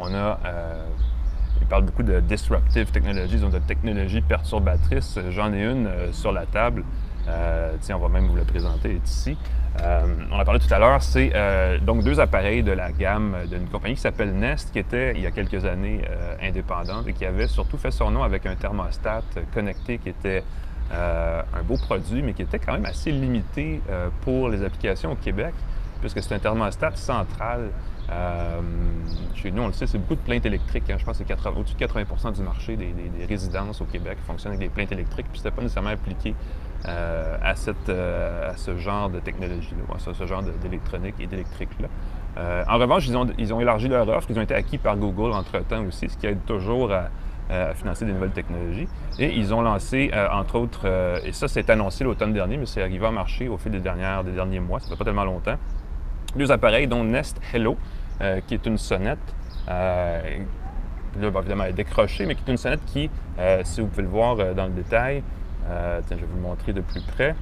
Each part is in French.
on a, il parle beaucoup de disruptive technologies, donc de technologies perturbatrices. J'en ai une sur la table. Tiens, on va même vous la présenter, elle est ici. On a parlé tout à l'heure, c'est donc 2 appareils de la gamme d'une compagnie qui s'appelle Nest, qui était, il y a quelques années, indépendante et qui avait surtout fait son nom avec un thermostat connecté qui était un beau produit, mais qui était quand même assez limité pour les applications au Québec, puisque c'est un thermostat central. Chez nous, on le sait, c'est beaucoup de plaintes électriques. Hein. Je pense que c'est au-dessus de 80% du marché des résidences au Québec fonctionnent avec des plaintes électriques, puis c'était pas nécessairement appliqué à ce genre de technologie-là, à ce genre d'électronique et d'électrique-là. En revanche, ils ont élargi leur offre, ils ont été acquis par Google entre-temps aussi, ce qui aide toujours à financer des nouvelles technologies. Et ils ont lancé, entre autres, et ça c'est annoncé l'automne dernier, mais c'est arrivé à marcher au fil des derniers mois, ça fait pas tellement longtemps, 2 appareils, dont Nest Hello, qui est une sonnette, là, évidemment, elle est décrochée, mais qui est une sonnette qui, si vous pouvez le voir dans le détail, tiens, je vais vous le montrer de plus près,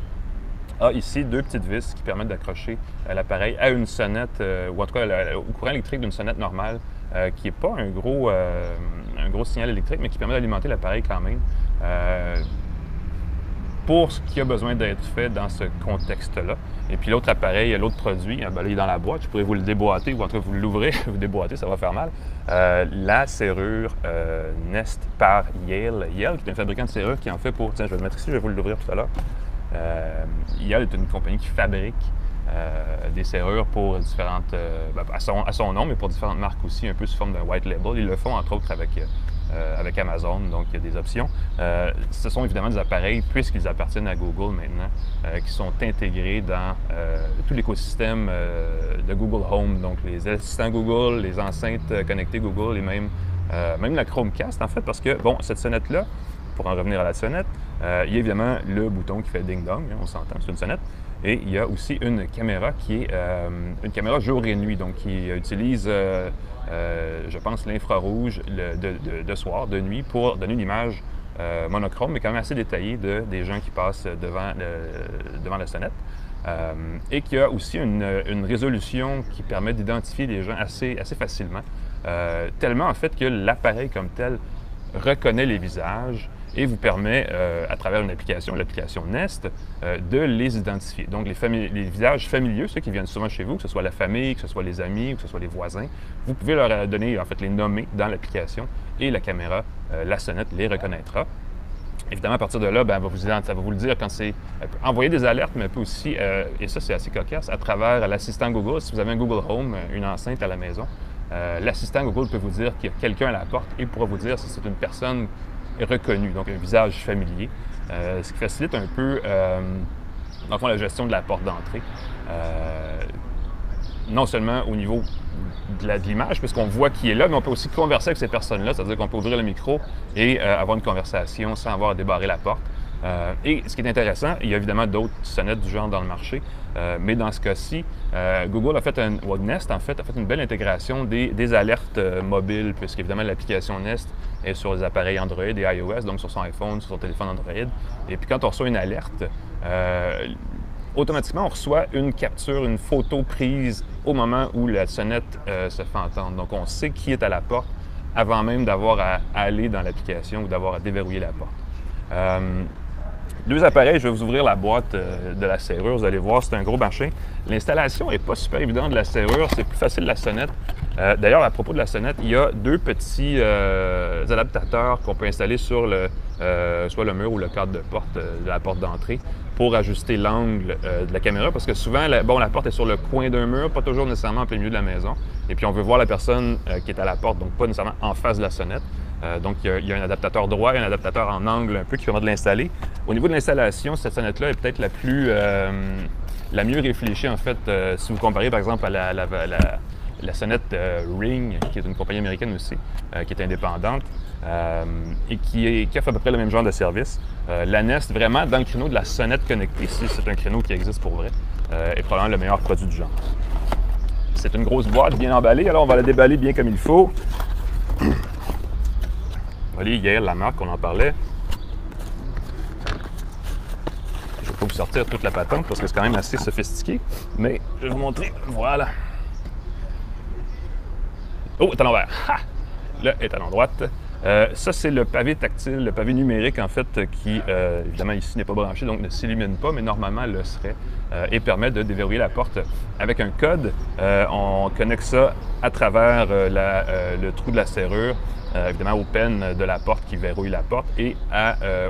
a ici 2 petites vis qui permettent d'accrocher l'appareil à une sonnette, ou en tout cas au courant électrique d'une sonnette normale, qui n'est pas un gros signal électrique, mais qui permet d'alimenter l'appareil quand même. Pour ce qui a besoin d'être fait dans ce contexte-là. Et puis l'autre appareil, l'autre produit, ben là, il est dans la boîte, je pourrais vous le déboîter, ou en tout cas vous l'ouvrez, vous déboîtez, ça va faire mal. La serrure Nest par Yale. Yale, qui est un fabricant de serrures qui en fait pour... Tiens, je vais le mettre ici, je vais vous l'ouvrir tout à l'heure. Yale est une compagnie qui fabrique des serrures pour différentes... à son nom, mais pour différentes marques aussi, un peu sous forme d'un white label. Ils le font entre autres avec Amazon, donc il y a des options. Ce sont évidemment des appareils, puisqu'ils appartiennent à Google maintenant, qui sont intégrés dans tout l'écosystème de Google Home, donc les assistants Google, les enceintes connectées Google et même la Chromecast, en fait, parce que, bon, cette sonnette-là, pour en revenir à la sonnette, il y a évidemment le bouton qui fait ding-dong, hein, on s'entend, c'est une sonnette. Et il y a aussi une caméra qui est une caméra jour et nuit, donc qui utilise, je pense, l'infrarouge de soir, de nuit, pour donner une image monochrome, mais quand même assez détaillée des gens qui passent devant la sonnette. Et qui a aussi une résolution qui permet d'identifier les gens assez facilement. Tellement, en fait, que l'appareil comme tel reconnaît les visages et vous permet, à travers une application, l'application Nest, de les identifier. Donc, les visages familiers, ceux qui viennent souvent chez vous, que ce soit la famille, que ce soit les amis, ou que ce soit les voisins, vous pouvez leur donner, en fait, les nommer dans l'application et la caméra, la sonnette, les reconnaîtra. Évidemment, à partir de là, ça va vous le dire quand c'est... Elle peut envoyer des alertes, mais elle peut aussi, et ça c'est assez cocasse, à travers l'assistant Google, si vous avez un Google Home, une enceinte à la maison, l'assistant Google peut vous dire qu'il y a quelqu'un à la porte et pourra vous dire si c'est une personne reconnue, donc un visage familier, ce qui facilite un peu, dans le fond, la gestion de la porte d'entrée. Non seulement au niveau de l'image, puisqu'on voit qui est là, mais on peut aussi converser avec ces personnes-là, c'est-à-dire qu'on peut ouvrir le micro et avoir une conversation sans avoir à débarrer la porte. Et ce qui est intéressant, il y a évidemment d'autres sonnettes du genre dans le marché, mais dans ce cas-ci, Google a fait Nest, en fait, a fait une belle intégration des alertes mobiles, puisqu'évidemment l'application Nest est sur les appareils Android et iOS, donc sur son iPhone, sur son téléphone Android. Et puis quand on reçoit une alerte, automatiquement, on reçoit une capture, une photo prise au moment où la sonnette se fait entendre. Donc, on sait qui est à la porte avant même d'avoir à aller dans l'application ou d'avoir à déverrouiller la porte. 2 appareils, je vais vous ouvrir la boîte de la serrure. Vous allez voir, c'est un gros machin. L'installation n'est pas super évidente de la serrure, c'est plus facile de la sonnette. D'ailleurs, à propos de la sonnette, il y a 2 petits adaptateurs qu'on peut installer sur soit le mur ou le cadre de porte de la porte d'entrée pour ajuster l'angle de la caméra, parce que souvent, la porte est sur le coin d'un mur, pas toujours nécessairement en plein milieu de la maison. Et puis, on veut voir la personne qui est à la porte, donc pas nécessairement en face de la sonnette. Donc, il y a un adaptateur droit et un adaptateur en angle un peu qui permet de l'installer. Au niveau de l'installation, cette sonnette-là est peut-être la mieux réfléchie, en fait, si vous comparez, par exemple, à la sonnette Ring, qui est une compagnie américaine aussi, qui est indépendante et qui offre à peu près le même genre de service. La Nest, vraiment, dans le créneau de la sonnette connectée, si c'est un créneau qui existe pour vrai, est probablement le meilleur produit du genre. C'est une grosse boîte bien emballée, alors on va la déballer bien comme il faut. Voilà, hier, la marque, on en parlait. Je ne vais pas vous sortir toute la patente parce que c'est quand même assez sophistiqué, mais je vais vous montrer. Voilà. Oh, c'est à l'envers. Ha! le étalon droite. Ça, c'est le pavé tactile, le pavé numérique, en fait, qui, évidemment, ici n'est pas branché, donc ne s'illumine pas, mais normalement le serait, et permet de déverrouiller la porte avec un code. On connecte ça à travers le trou de la serrure, évidemment au pen de la porte qui verrouille la porte, et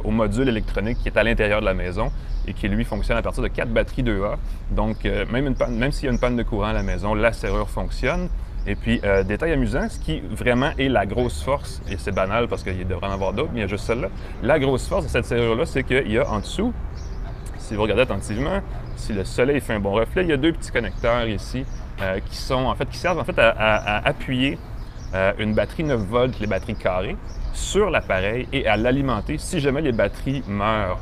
au module électronique qui est à l'intérieur de la maison et qui, lui, fonctionne à partir de 4 batteries 2A. Donc, même s'il y a une panne de courant à la maison, la serrure fonctionne. Et puis, détail amusant, ce qui vraiment est la grosse force, et c'est banal parce qu'il devrait en avoir d'autres, mais il y a juste celle-là. La grosse force de cette serrure-là, c'est qu'il y a en dessous, si vous regardez attentivement, si le soleil fait un bon reflet, il y a 2 petits connecteurs ici qui servent à appuyer une batterie 9 volts, les batteries carrées, sur l'appareil et à l'alimenter si jamais les batteries meurent.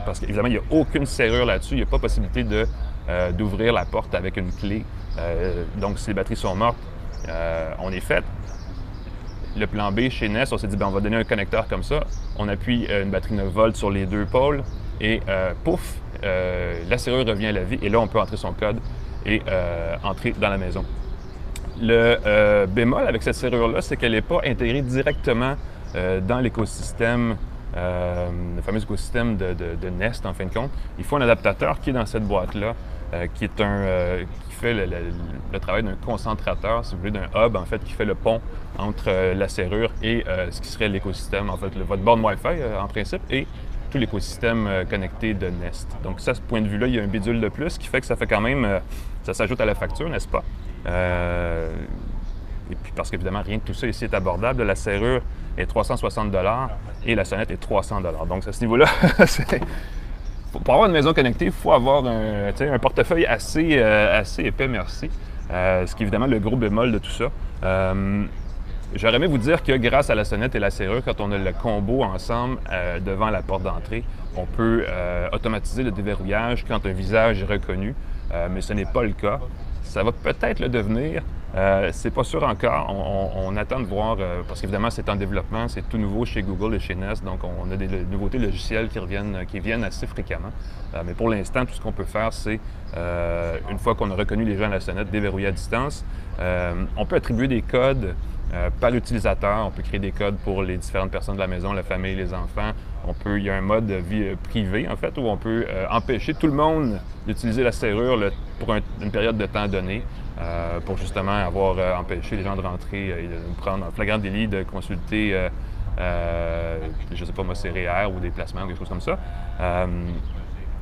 Parce qu'évidemment, il n'y a aucune serrure là-dessus, il n'y a pas possibilité d'ouvrir la porte avec une clé. Donc, si les batteries sont mortes, on est fait. Le plan B chez Nest, on s'est dit, on va donner un connecteur comme ça. On appuie une batterie 9 volts sur les 2 pôles et pouf, la serrure revient à la vie et là, on peut entrer son code et entrer dans la maison. Le bémol avec cette serrure-là, c'est qu'elle n'est pas intégrée directement dans l'écosystème, le fameux écosystème de Nest, en fin de compte. Il faut un adaptateur qui est dans cette boîte-là, qui fait le travail d'un concentrateur, si vous voulez, d'un hub, en fait, qui fait le pont entre la serrure et ce qui serait l'écosystème, en fait, votre borne Wi-Fi, en principe, et tout l'écosystème connecté de Nest. Donc ça, à ce point de vue-là, il y a un bidule de plus qui fait que ça fait quand même, ça s'ajoute à la facture, n'est-ce pas? Et puis parce qu'évidemment, rien de tout ça ici est abordable. La serrure est 360 $ et la sonnette est 300 $. Donc à ce niveau-là, pour avoir une maison connectée, il faut avoir un portefeuille assez épais, merci. Ce qui est évidemment le gros bémol de tout ça. J'aurais aimé vous dire que grâce à la sonnette et la serrure, quand on a le combo ensemble devant la porte d'entrée, on peut automatiser le déverrouillage quand un visage est reconnu, mais ce n'est pas le cas. Ça va peut-être le devenir. C'est pas sûr encore. On attend de voir, parce qu'évidemment, c'est en développement, c'est tout nouveau chez Google et chez Nest, donc on a des nouveautés logicielles qui viennent assez fréquemment. Mais pour l'instant, tout ce qu'on peut faire, c'est, une fois qu'on a reconnu les gens à la sonnette, déverrouiller à distance. On peut attribuer des codes par utilisateur. On peut créer des codes pour les différentes personnes de la maison, la famille, les enfants. Il y a un mode de vie privé, en fait, où on peut empêcher tout le monde d'utiliser la serrure pour une période de temps donnée, pour justement avoir empêché les gens de rentrer et de nous prendre en flagrant délit de consulter, je ne sais pas moi, ses REER ou des placements ou quelque chose comme ça.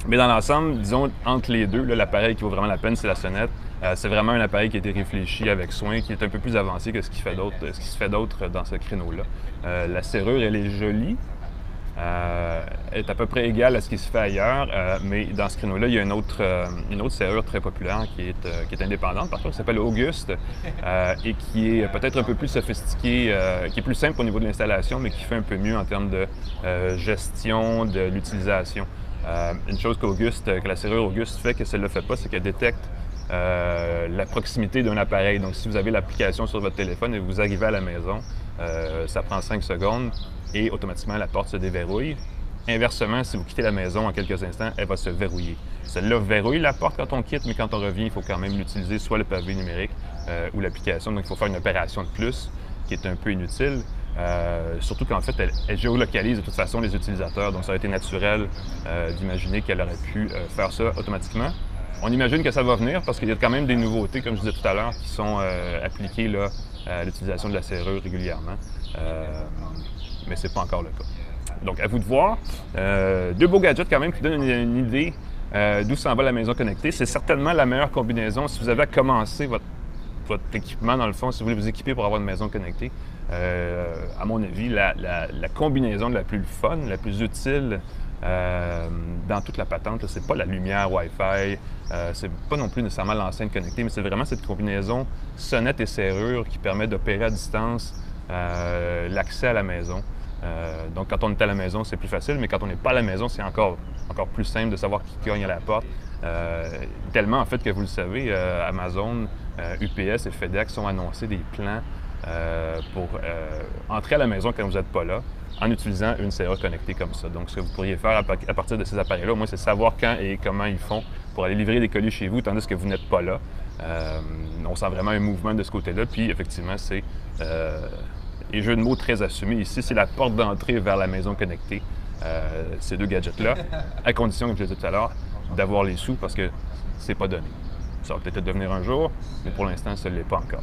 Mais dans l'ensemble, disons, entre les deux, l'appareil qui vaut vraiment la peine, c'est la sonnette. C'est vraiment un appareil qui a été réfléchi avec soin, qui est un peu plus avancé que ce qui se fait d'autre dans ce créneau-là. La serrure, elle est jolie. Est à peu près égale à ce qui se fait ailleurs, mais dans ce créneau-là, il y a une autre serrure très populaire qui est indépendante, par contre, qui s'appelle Auguste, et qui est peut-être un peu plus sophistiquée, qui est plus simple au niveau de l'installation, mais qui fait un peu mieux en termes de gestion de l'utilisation. Une chose que la serrure Auguste fait que celle-là ne fait pas, c'est qu'elle détecte la proximité d'un appareil. Donc, si vous avez l'application sur votre téléphone et vous arrivez à la maison, ça prend 5 secondes et automatiquement la porte se déverrouille. Inversement, si vous quittez la maison en quelques instants, elle va se verrouiller. Celle-là verrouille la porte quand on quitte, mais quand on revient, il faut quand même l'utiliser, soit le pavé numérique ou l'application. Donc, il faut faire une opération de plus qui est un peu inutile. Surtout qu'en fait, elle géolocalise de toute façon les utilisateurs. Donc, ça aurait été naturel d'imaginer qu'elle aurait pu faire ça automatiquement. On imagine que ça va venir parce qu'il y a quand même des nouveautés, comme je disais tout à l'heure, qui sont appliquées là, à l'utilisation de la serrure régulièrement. Mais ce n'est pas encore le cas. Donc, à vous de voir. 2 beaux gadgets quand même qui donnent une idée d'où s'en va la maison connectée. C'est certainement la meilleure combinaison si vous avez à commencer votre équipement, dans le fond, si vous voulez vous équiper pour avoir une maison connectée. À mon avis, la combinaison la plus fun, la plus utile dans toute la patente, c'est pas la lumière Wi-Fi, c'est pas non plus nécessairement l'enceinte connectée, mais c'est vraiment cette combinaison sonnette et serrure qui permet d'opérer à distance l'accès à la maison. Donc, quand on est à la maison, c'est plus facile, mais quand on n'est pas à la maison, c'est encore plus simple de savoir qui cogne à la porte. Tellement, en fait, que vous le savez, Amazon, UPS et FedEx ont annoncé des plans pour entrer à la maison quand vous n'êtes pas là, en utilisant une serrure connectée comme ça. Donc, ce que vous pourriez faire à partir de ces appareils-là, au moins, c'est savoir quand et comment ils font pour aller livrer des colis chez vous, tandis que vous n'êtes pas là. On sent vraiment un mouvement de ce côté-là. Puis, effectivement, c'est Et jeu de mots très assumé ici, c'est la porte d'entrée vers la maison connectée, ces deux gadgets-là, à condition, comme je l'ai dit tout à l'heure, d'avoir les sous parce que c'est pas donné. Ça va peut-être devenir un jour, mais pour l'instant, ça ne l'est pas encore.